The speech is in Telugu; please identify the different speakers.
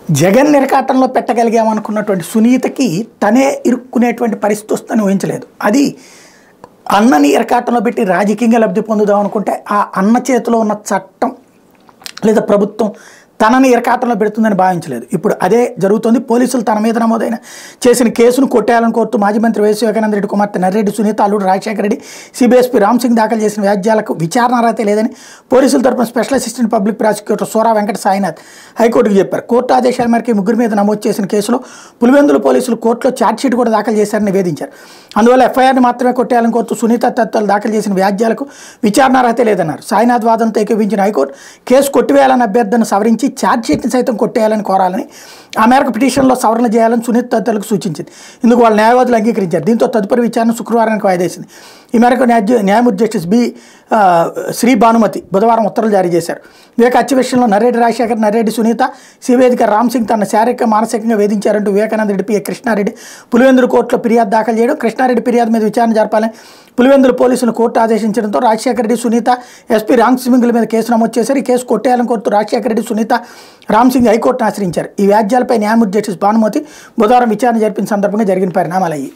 Speaker 1: జగన్ నిరకాటంలో పెట్టగలిగామనుకున్నటువంటి సునీతకి తనే ఇరుక్కునేటువంటి పరిస్థితి వస్తుందని ఊహించలేదు. అది అన్నని ఇరకాటంలో పెట్టి రాజకీయంగా లబ్ధి పొందుదాం అనుకుంటే ఆ అన్న చేతిలో ఉన్న చట్టం లేదా ప్రభుత్వం తనని ఇరకాటంలో పెడుతుందని భావించలేదు. ఇప్పుడు అదే జరుగుతుంది. పోలీసులు తన మీద నమోదైన చేసిన కేసును కొట్టేయాలని కోరుతూ మాజీ మంత్రి వైఎస్ వివేకానంద రెడ్డి కుమార్తె నర్రెడ్డి సునీత అల్లుడు రాజశేఖర రెడ్డి సిబిఎస్పీ రామ్ సింగ్ దాఖలు చేసిన వ్యాజ్యాలకు విచారణ అర్హత లేదని పోలీసుల తరపున special assistant public prosecutor Sora Venkata Sainath హైకోర్టుకు చెప్పారు. కోర్టు ఆదేశాల మేరకు ముగ్గురు మీద నమోదు చేసిన కేసులో పులివెందుల పోలీసులు కోర్టులో ఛార్జ్షీట్ కూడా దాఖలు చేశారని నివేదించారు. అందువల్ల ఎఫ్ఐఆర్ని మాత్రమే కొట్టేయాలని కోరుతూ సునీత తత్వాలు దాఖలు చేసిన వ్యాజ్యాలకు విచారణ అర్హత లేదన్నారు. సాయినాథ్ వాదనతో ఏకీభవించిన హైకోర్టు కేసు కొట్టివేయాలని అభ్యర్థన సవరించి ఛార్జ్షీట్ని సైతం కొట్టేయాలని కోరాలని, ఆ మేరకు పిటిషన్లో సవరణ చేయాలని సునీత తదితరులకు సూచించింది. ఇందుకు వాళ్ళ న్యాయవాదులు అంగీకరించారు. దీంతో తదుపరి విచారణ శుక్రవారానికి వాయిదేసింది. ఈ మేరకు న్యాయమూర్తి జస్టిస్ శ్రీ భానుమతి బుధవారం ఉత్తర్వులు జారీ చేశారు. వివేక హత్య విషయంలో నర్రెడ్డి రాజశేఖర్, నర్రెడ్డి సునీత, సివేదిక రామ్ సింగ్ తన శారీరక మానసికంగా వేధించారంటూ వివేకానంద రెడ్డి పిఏ కృష్ణారెడ్డి పులివెందుల కోర్టులో ఫిర్యాదు దాఖలు చేయడం, కృష్ణారెడ్డి ఫిర్యాదు మీద విచారణ జరపాలని పులివెందుల పోలీసులు కోర్టు ఆదేశించడంతో రాజశేఖర రెడ్డి, సునీత, ఎస్పీ రామ్ సింగ్ల మీద కేసు నమోదు చేశారు. ఈ కేసు కొట్టేయాలని కోరుతూ రాజశేఖర రెడ్డి, సునీత, రామ్ సింగ్ హైకోర్టును ఆశ్రయించారు. ఈ వ్యాజ్యాలపై న్యాయమూర్తి జస్టిస్ భానుమతి బుధవారం విచారణ జరిపిన సందర్భంగా జరిగిన పరిణామాలయ్యాయి.